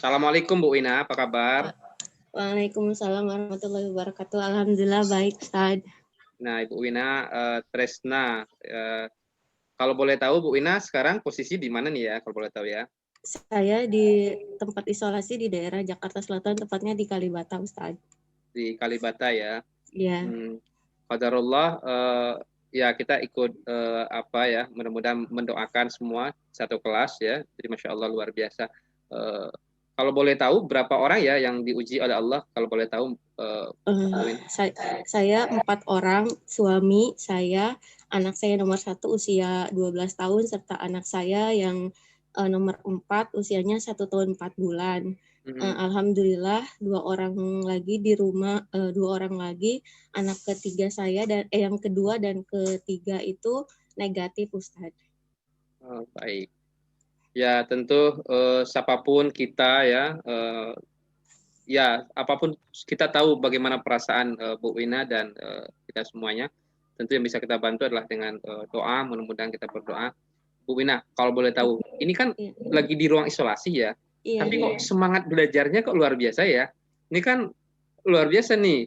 Assalamualaikum Bu Wina, apa kabar? Waalaikumsalam warahmatullahi wabarakatuh. Alhamdulillah baik, Ustaz. Nah, Ibu Wina, Tresna, kalau boleh tahu Bu Wina sekarang posisi di mana nih ya, kalau boleh tahu ya? Saya di tempat isolasi di daerah Jakarta Selatan, tepatnya di Kalibata, Ustaz. Di Kalibata ya. Iya. Qadarullah, ya kita ikut apa ya, mudah-mudahan mendoakan semua satu kelas ya. Jadi Masya Allah luar biasa. Kalau boleh tahu berapa orang ya yang diuji oleh Allah? Kalau boleh tahu, Bu Wina. Saya 4 orang, suami saya, anak saya nomor 1 usia 12 tahun, serta anak saya yang nomor 4 usianya 1 tahun 4 bulan. Alhamdulillah 2 orang lagi di rumah, 2 orang lagi, anak ketiga saya dan yang kedua dan ketiga itu negatif, Ustaz. Oh, baik. Ya tentu siapapun kita ya, ya apapun kita tahu bagaimana perasaan Bu Wina dan kita semuanya. Tentu yang bisa kita bantu adalah dengan doa, mudah-mudahan kita berdoa. Bu Wina, kalau boleh tahu, ini kan lagi di ruang isolasi ya, tapi kok semangat belajarnya kok luar biasa ya. Ini kan luar biasa nih,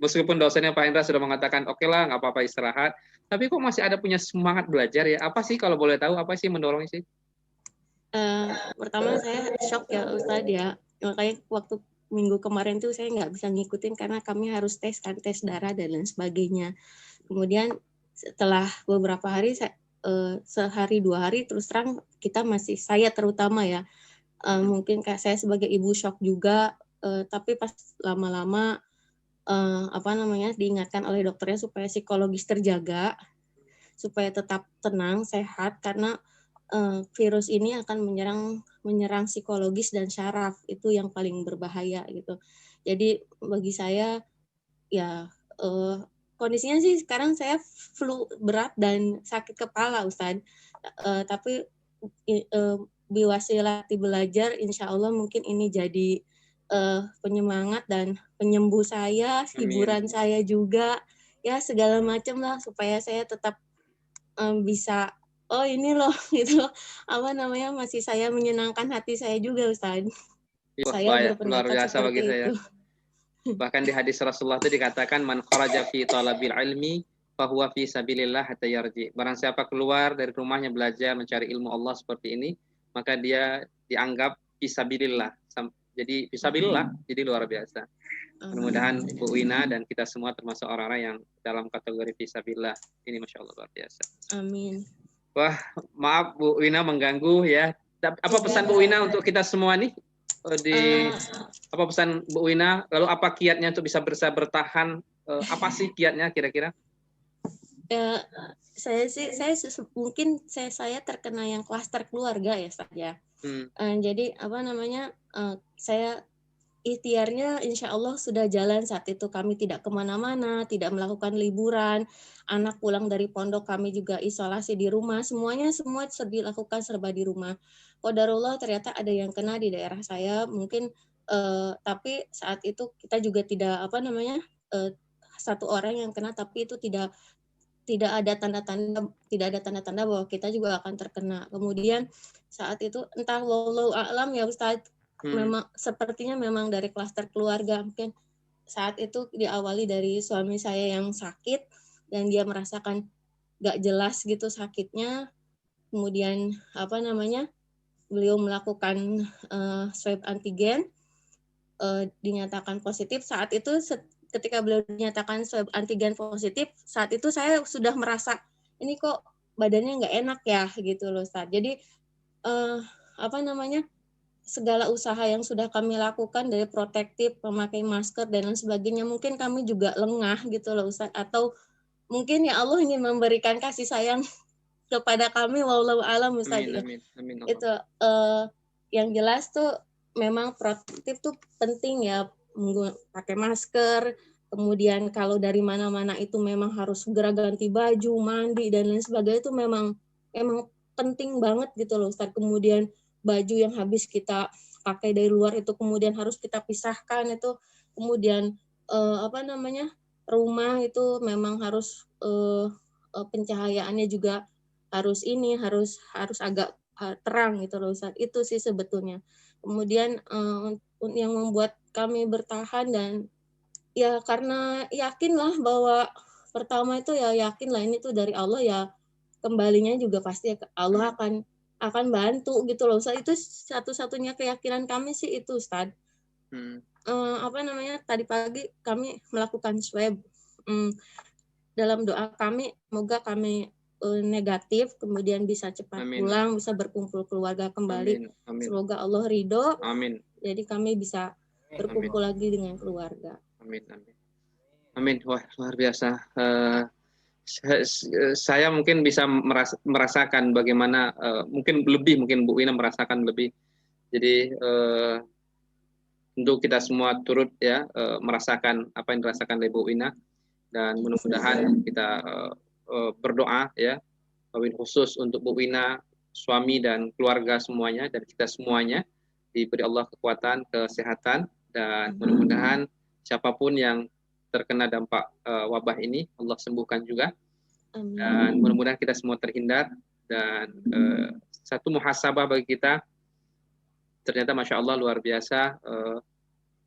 meskipun dosennya Pak Indra sudah mengatakan oke lah nggak apa-apa istirahat, tapi kok masih ada punya semangat belajar ya. Apa sih kalau boleh tahu, apa sih mendorongnya sih? Pertama saya shock ya Ustadz ya, makanya waktu minggu kemarin tuh saya nggak bisa ngikutin karena kami harus tes darah dan lain sebagainya. Kemudian setelah beberapa hari, sehari 2 hari terus terang kita masih, saya terutama ya, mungkin kayak saya sebagai ibu shock juga, tapi pas lama-lama diingatkan oleh dokternya supaya psikologis terjaga, supaya tetap tenang, sehat, karena virus ini akan menyerang psikologis dan syaraf, itu yang paling berbahaya gitu. Jadi bagi saya ya kondisinya sih sekarang saya flu berat dan sakit kepala, Ustadz. Tapi biwasilati belajar, insya Allah mungkin ini jadi penyemangat dan penyembuh saya, hiburan saya juga, ya segala macam lah supaya saya tetap bisa, oh ini loh gitu, masih saya menyenangkan hati saya juga, Ustaz. Saya Luar berpendapat biasa bagi seperti saya. itu. Bahkan di hadis Rasulullah itu dikatakan man kharaja fi talabil ilmi fahuwa fi sabilillah hatta yarji. Barang siapa keluar dari rumahnya belajar mencari ilmu Allah seperti ini, maka dia dianggap fi sabilillah. Jadi fi sabilillah, jadi luar biasa. Mudah-mudahan Bu Wina dan kita semua termasuk orang-orang yang dalam kategori fi sabilillah. Ini Masya Allah luar biasa. Amin. Wah, maaf Bu Wina mengganggu ya. Apa pesan Bu Wina untuk kita semua nih? Apa pesan Bu Wina? Lalu apa kiatnya untuk bisa bertahan? Apa sih kiatnya kira-kira? Mungkin saya terkena yang klaster keluarga ya, Ustaz ya. Jadi saya ikhtiarnya insya Allah sudah jalan saat itu. Kami tidak kemana-mana, tidak melakukan liburan. Anak pulang dari pondok, kami juga isolasi di rumah. Semua dilakukan serba di rumah. Qadarullah ternyata ada yang kena di daerah saya. Mungkin tapi saat itu kita juga tidak satu orang yang kena, tapi itu tidak ada tanda-tanda bahwa kita juga akan terkena. Kemudian saat itu entah wallahu a'lam ya Ustadz, memang sepertinya memang dari klaster keluarga. Mungkin saat itu diawali dari suami saya yang sakit dan dia merasakan gak jelas gitu sakitnya. Kemudian beliau melakukan swab antigen, dinyatakan positif. Saat itu ketika beliau dinyatakan swab antigen positif, saat itu saya sudah merasa ini kok badannya nggak enak ya gitu loh Ustaz. Jadi segala usaha yang sudah kami lakukan dari protektif, memakai masker dan lain sebagainya, mungkin kami juga lengah gitu loh Ustaz, atau mungkin ya Allah ingin memberikan kasih sayang kepada kami, wallahu alam Ustaz. Amin. Itu yang jelas tuh memang protektif tuh penting ya, pakai masker, kemudian kalau dari mana-mana itu memang harus segera ganti baju, mandi dan lain sebagainya, itu memang penting banget gitu loh Ustaz. Kemudian baju yang habis kita pakai dari luar itu kemudian harus kita pisahkan itu. Kemudian rumah itu memang harus pencahayaannya juga harus agak terang gitu loh Ustaz. Itu sih sebetulnya. Kemudian yang membuat kami bertahan dan ya karena yakinlah bahwa pertama itu ya yakinlah ini tuh dari Allah ya, kembalinya juga pasti Allah akan bantu gitu loh Ustaz. Itu satu-satunya keyakinan kami sih itu Ustaz. Tadi pagi kami melakukan swab. Dalam doa kami semoga kami negatif, kemudian bisa cepat pulang, bisa berkumpul keluarga kembali. Amin. Semoga Allah ridho. Amin. Jadi kami bisa berkumpul lagi dengan keluarga. Amin. Amin. Amin. Wah, luar biasa. Saya mungkin bisa merasakan bagaimana, mungkin Bu Wina merasakan lebih. Jadi untuk kita semua turut ya merasakan apa yang dirasakan oleh Bu Wina, dan mudah-mudahan kita berdoa ya, wabil khusus untuk Bu Wina, suami dan keluarga semuanya, dan kita semuanya diberi Allah kekuatan, kesehatan, dan mudah-mudahan siapapun yang terkena dampak wabah ini Allah sembuhkan juga. Dan mudah-mudahan kita semua terhindar. Dan satu muhasabah bagi kita, ternyata Masya Allah luar biasa,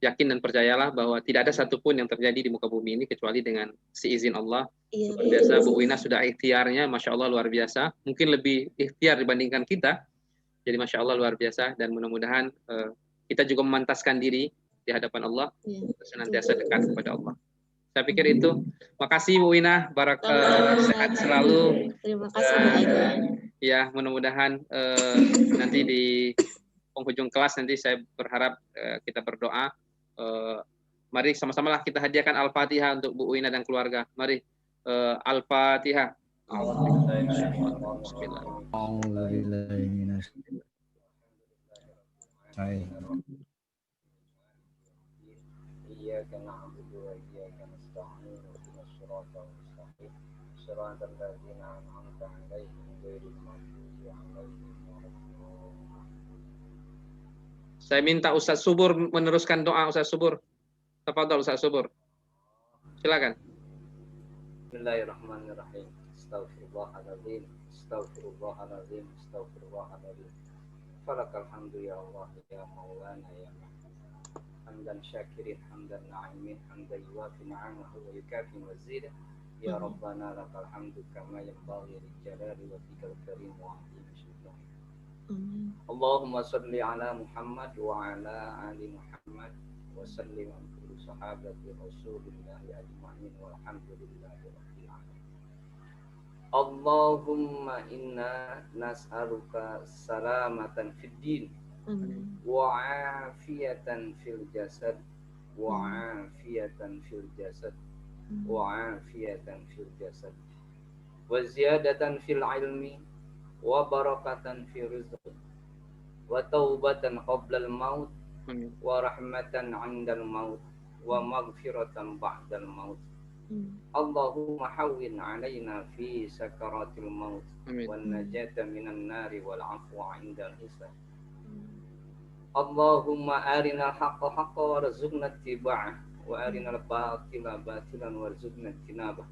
yakin dan percayalah bahwa tidak ada satupun yang terjadi di muka bumi ini kecuali dengan seizin Allah. Luar biasa, Bu Wina sudah ikhtiarnya, Masya Allah luar biasa. Mungkin lebih ikhtiar dibandingkan kita. Jadi Masya Allah luar biasa, dan mudah-mudahan kita juga memantaskan diri di hadapan Allah, senantiasa dekat kepada Allah. Saya pikir itu. Makasih Bu Wina, sehat selalu. Terima kasih doanya. Ya, mudah-mudahan nanti di penghujung kelas nanti saya berharap kita berdoa. Mari sama-sama lah kita hadiahkan Al-Fatihah untuk Bu Wina dan keluarga. Mari Al-Fatihah. إياك نعبد وإياك نستعين اهدنا الصراط المستقيم صراط الذين أنعمت عليهم غير المغضوب عليهم ولا الضالين. Saya minta Ustaz Subur meneruskan doa. Ustaz Subur, tafadhol Ustaz Subur, silakan. Bismillahirrahmanirrahim. Astaghfirullahaladzim, astaghfirullahaladzim, astaghfirullahaladzim. Falakal hamdu ya Allah ya Maulana ya hamdan syakirin hamdan na'imin hamdan yuwafi na'amahu wa yukafi mazidah. Ya Rabbana lakal hamdu kama yanbaghi li jalali wajhikal karim wa 'azimi sultanik. Allahumma salli ala Muhammad wa ala ali Muhammad wa sallim ala kulli sahabati Rasulillahi ajma'in walhamdulillahi rabbil alamin. Allahumma inna nas'aluka salamatan fid din wa afiyatan fil jasad wa afiyatan fil jasad wa afiyatan fil jasad wa ziyadatan fil ilmi wa barakatan fi rizq wa taubatan qabla al maut wa rahmatan 'inda al maut wa maghfiratan ba'da al maut. Allahumma hawwin 'alaina fi sakaratil maut wan najata minan nari wal 'afwa 'inda al hisab. Allahumma arinal haqqa haqqan warzuqna ittiba'ah wa arinal batila batilan warzuqna ijtinabah.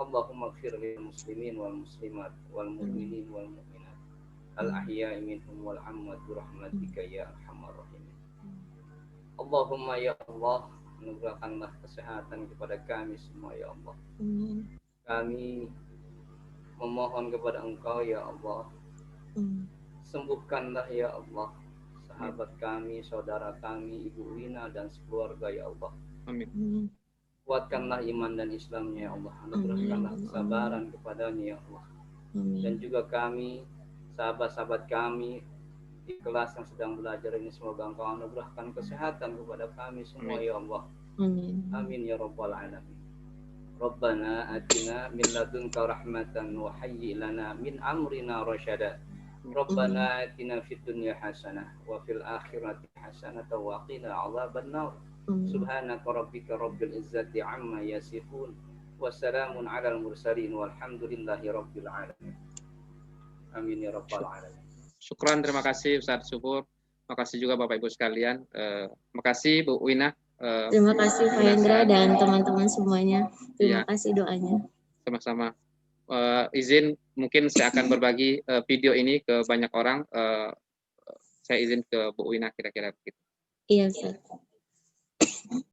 Allahumma ighfir lil muslimin wal muslimat wal mu'minin wal mu'minat al ahya'i minhum wal amwat bi rahmatika ya arhamar rahimin. Allahumma ya Allah, anugerahkanlah kesehatan kepada kami semua ya Allah. Kami memohon kepada Engkau ya Allah, sembuhkanlah ya Allah sahabat kami, saudara kami, Ibu Wina dan sekeluarga ya Allah. Amin. Kuatkanlah iman dan Islamnya ya Allah. Anugerahkanlah kesabaran kepadanya ya Allah. Dan juga kami, sahabat-sahabat kami di kelas yang sedang belajar ini, semoga Engkau anugerahkan kesehatan kepada kami semua ya Allah. Amin ya rabbal alamin. Rabbana atina min ladunka rahmatan wa hayyi lana min amrina rasyada. Rabbana atina fid dunya hasanah wa fil akhirati hasanah wa qina adzabannar. Subhanaka rabbika rabbil izzati amma yasifun wa salamun alal mursalin walhamdulillahi rabbil alamin. Amin ya rabbal alamin. Syukran, terima kasih Ustaz Subur. Terima kasih juga Bapak Ibu sekalian. Terima kasih Bu Wina. Terima kasih Pak Hendra dan teman-teman semuanya. Terima kasih doanya. Sama-sama. izin mungkin saya akan berbagi video ini ke banyak orang. Saya izin ke Bu Wina kira-kira begitu. Iya, Ustaz.